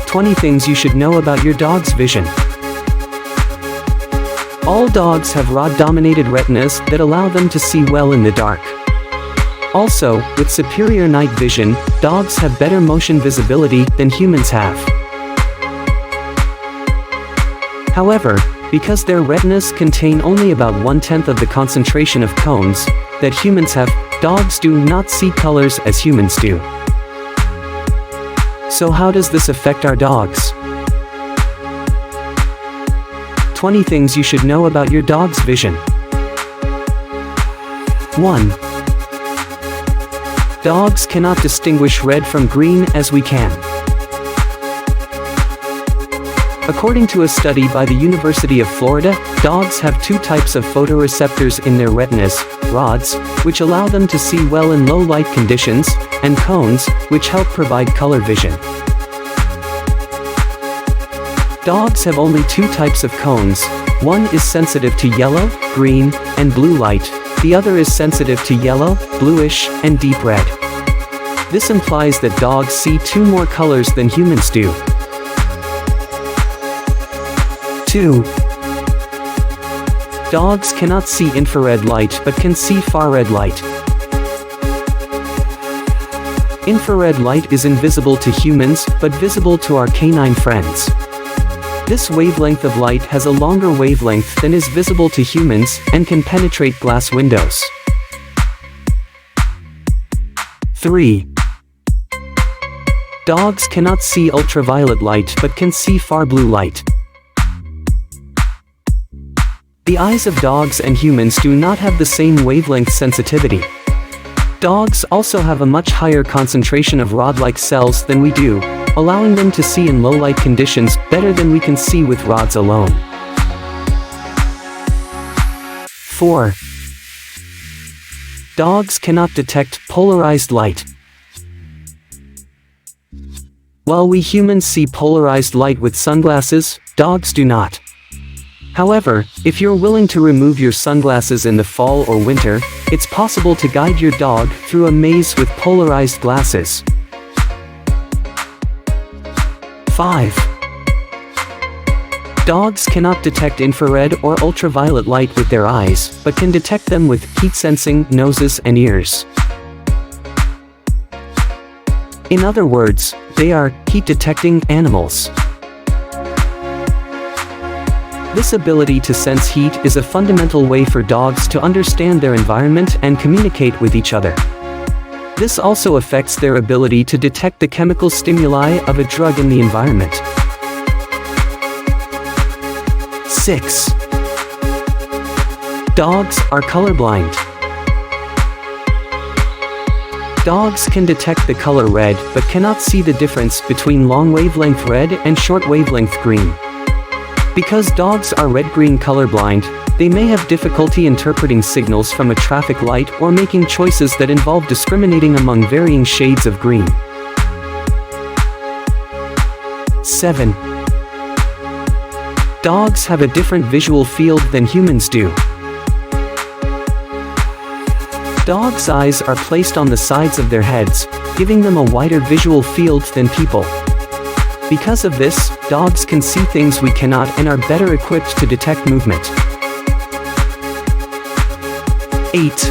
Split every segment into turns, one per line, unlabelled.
20 things you should know about your dog's vision. All dogs have rod-dominated retinas that allow them to see well in the dark. Also, with superior night vision, dogs have better motion visibility than humans have. However, because their retinas contain only about 1/10 of the concentration of cones that humans have, dogs do not see colors as humans do. So how does this affect our dogs? 20 things you should know about your dog's vision. 1. Dogs cannot distinguish red from green as we can. According to a study by the University of Florida, dogs have two types of photoreceptors in their retinas: rods, which allow them to see well in low light conditions, and cones, which help provide color vision. Dogs have only two types of cones. One is sensitive to yellow, green, and blue light. The other is sensitive to yellow, bluish, and deep red. This implies that dogs see two more colors than humans do. 2. Dogs cannot see infrared light but can see far-red light. Infrared light is invisible to humans, but visible to our canine friends. This wavelength of light has a longer wavelength than is visible to humans, and can penetrate glass windows. 3. Dogs cannot see ultraviolet light but can see far blue light. The eyes of dogs and humans do not have the same wavelength sensitivity. Dogs also have a much higher concentration of rod-like cells than we do, allowing them to see in low-light conditions better than we can see with rods alone. 4. Dogs cannot detect polarized light. While we humans see polarized light with sunglasses, dogs do not. However, if you're willing to remove your sunglasses in the fall or winter, it's possible to guide your dog through a maze with polarized glasses. 5. Dogs cannot detect infrared or ultraviolet light with their eyes, but can detect them with heat-sensing noses and ears. In other words, they are heat-detecting animals. This ability to sense heat is a fundamental way for dogs to understand their environment and communicate with each other. This also affects their ability to detect the chemical stimuli of a drug in the environment. 6. Dogs are colorblind. Dogs can detect the color red but cannot see the difference between long wavelength red and short wavelength green. Because dogs are red-green colorblind, they may have difficulty interpreting signals from a traffic light or making choices that involve discriminating among varying shades of green. 7. Dogs have a different visual field than humans do. Dogs' eyes are placed on the sides of their heads, giving them a wider visual field than people. Because of this, dogs can see things we cannot and are better equipped to detect movement. 8.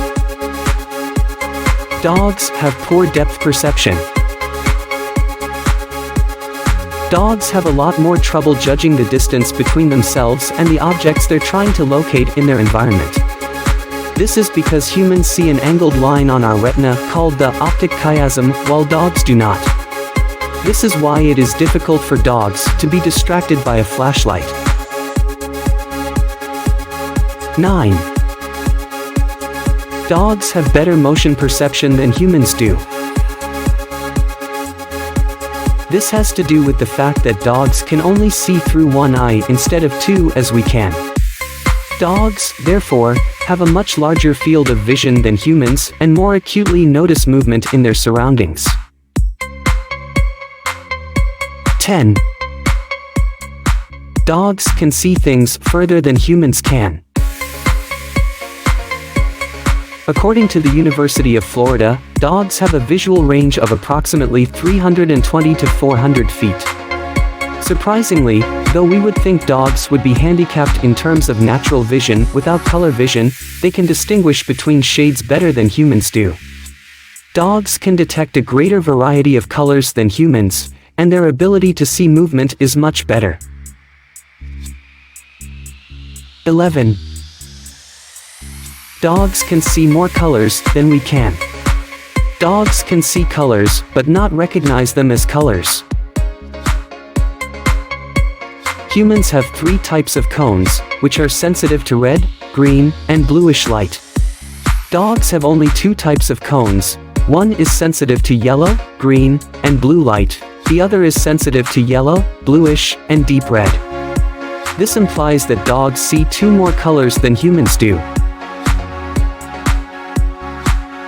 Dogs have poor depth perception. Dogs have a lot more trouble judging the distance between themselves and the objects they're trying to locate in their environment. This is because humans see an angled line on our retina called the optic chiasm, while dogs do not. This is why it is difficult for dogs to be distracted by a flashlight. 9. Dogs have better motion perception than humans do. This has to do with the fact that dogs can only see through one eye instead of two as we can. Dogs, therefore, have a much larger field of vision than humans and more acutely notice movement in their surroundings. 10. Dogs can see things further than humans can. According to the University of Florida, dogs have a visual range of approximately 320 to 400 feet. Surprisingly, though we would think dogs would be handicapped in terms of natural vision without color vision, they can distinguish between shades better than humans do. Dogs can detect a greater variety of colors than humans, and their ability to see movement is much better. 11. Dogs can see more colors than we can. Dogs can see colors, but not recognize them as colors. Humans have 3 types of cones, which are sensitive to red, green, and bluish light. Dogs have only 2 types of cones. One is sensitive to yellow, green, and blue light. The other is sensitive to yellow, bluish, and deep red. This implies that dogs see 2 more colors than humans do.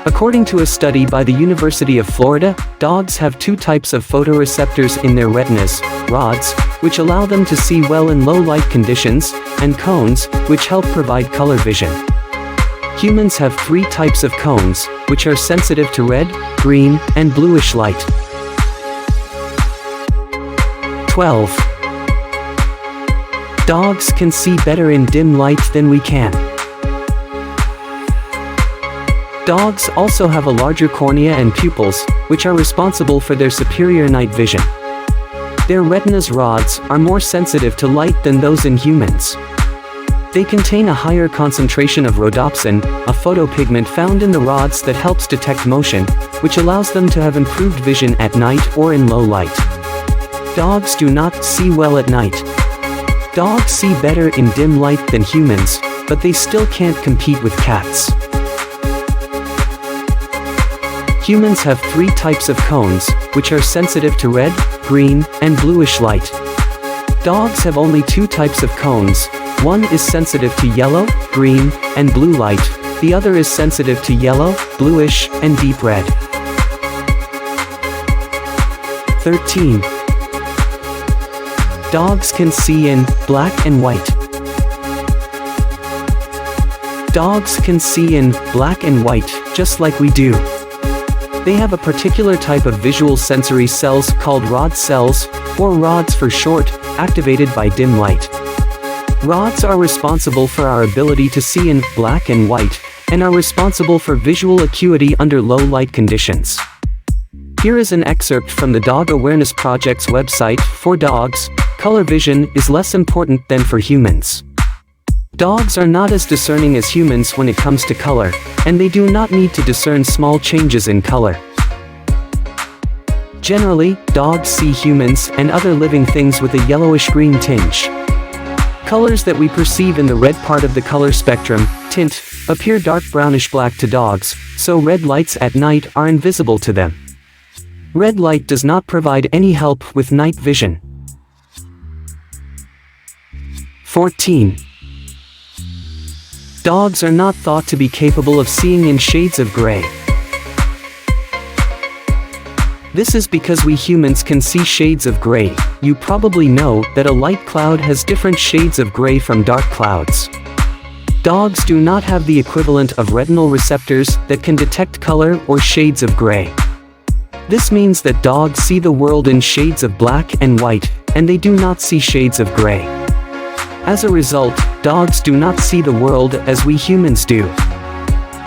According to a study by the University of Florida, dogs have 2 types of photoreceptors in their retinas: rods, which allow them to see well in low light conditions, and cones, which help provide color vision. Humans have 3 types of cones, which are sensitive to red, green, and bluish light. 12. Dogs can see better in dim light than we can. Dogs also have a larger cornea and pupils, which are responsible for their superior night vision. Their retina's rods are more sensitive to light than those in humans. They contain a higher concentration of rhodopsin, a photopigment found in the rods that helps detect motion, which allows them to have improved vision at night or in low light. Dogs do not see well at night. Dogs see better in dim light than humans, but they still can't compete with cats. Humans have 3 types of cones, which are sensitive to red, green, and bluish light. Dogs have only 2 types of cones. One is sensitive to yellow, green, and blue light. The other is sensitive to yellow, bluish, and deep red. 13. Dogs can see in black and white. Dogs can see in black and white, just like we do. They have a particular type of visual sensory cells called rod cells, or rods for short, activated by dim light. Rods are responsible for our ability to see in black and white, and are responsible for visual acuity under low light conditions. Here is an excerpt from the Dog Awareness Project's website. For dogs, color vision is less important than for humans. Dogs are not as discerning as humans when it comes to color, and they do not need to discern small changes in color. Generally, dogs see humans and other living things with a yellowish-green tinge. Colors that we perceive in the red part of the color spectrum, tint, appear dark brownish-black to dogs, so red lights at night are invisible to them. Red light does not provide any help with night vision. 14. Dogs are not thought to be capable of seeing in shades of gray. This is because we humans can see shades of gray. You probably know that a light cloud has different shades of gray from dark clouds. Dogs do not have the equivalent of retinal receptors that can detect color or shades of gray. This means that dogs see the world in shades of black and white, and they do not see shades of gray. As a result, dogs do not see the world as we humans do.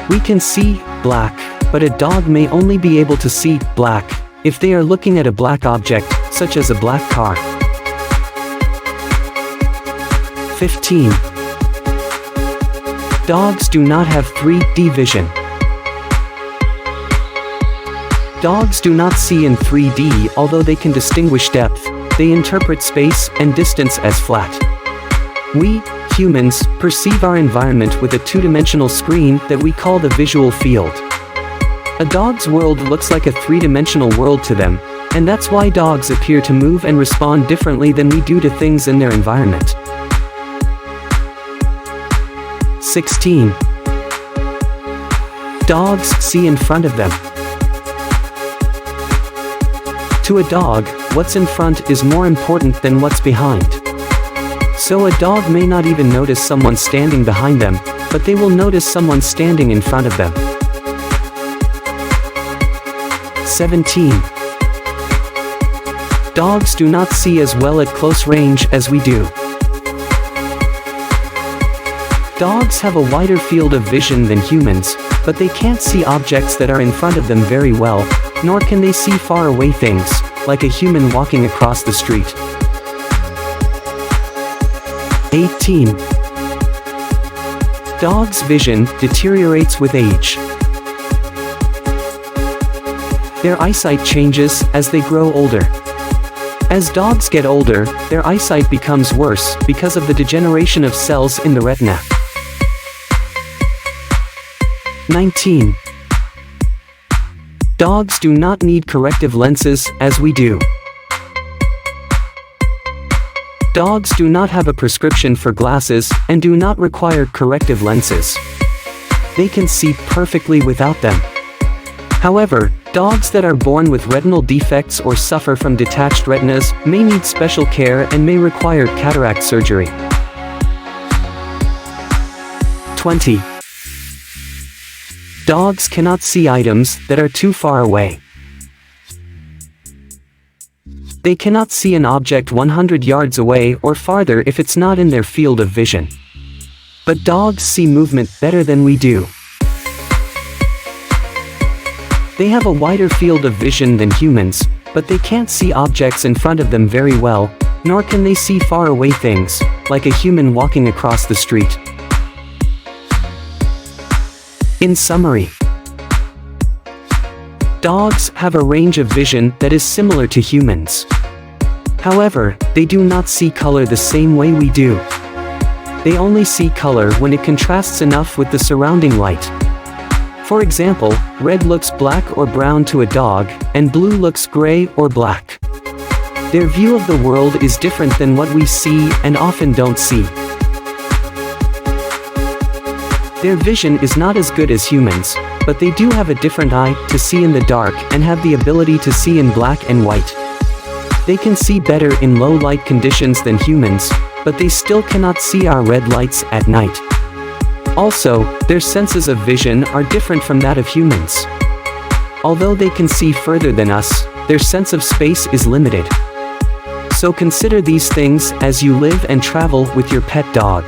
We can see black, but a dog may only be able to see black if they are looking at a black object, such as a black car. 15. Dogs do not have 3D vision. Dogs do not see in 3D. Although they can distinguish depth, they interpret space and distance as flat. We, humans, perceive our environment with a 2-dimensional screen that we call the visual field. A dog's world looks like a 3-dimensional world to them, and that's why dogs appear to move and respond differently than we do to things in their environment. 16. Dogs see in front of them. To a dog, what's in front is more important than what's behind. So a dog may not even notice someone standing behind them, but they will notice someone standing in front of them. 17. Dogs do not see as well at close range as we do. Dogs have a wider field of vision than humans, but they can't see objects that are in front of them very well, nor can they see far away things, like a human walking across the street. 18. Dogs' vision deteriorates with age. Their eyesight changes as they grow older. As dogs get older, their eyesight becomes worse because of the degeneration of cells in the retina. 19. Dogs do not need corrective lenses as we do. Dogs do not have a prescription for glasses and do not require corrective lenses. They can see perfectly without them. However, dogs that are born with retinal defects or suffer from detached retinas may need special care and may require cataract surgery. 20. Dogs cannot see items that are too far away. They cannot see an object 100 yards away or farther if it's not in their field of vision. But dogs see movement better than we do. They have a wider field of vision than humans, but they can't see objects in front of them very well, nor can they see far away things, like a human walking across the street. In summary, dogs have a range of vision that is similar to humans. However, they do not see color the same way we do. They only see color when it contrasts enough with the surrounding light. For example, red looks black or brown to a dog, and blue looks gray or black. Their view of the world is different than what we see and often don't see. Their vision is not as good as humans, but they do have a different eye to see in the dark and have the ability to see in black and white. They can see better in low light conditions than humans, but they still cannot see our red lights at night. Also, their senses of vision are different from that of humans. Although they can see further than us, their sense of space is limited. So consider these things as you live and travel with your pet dog.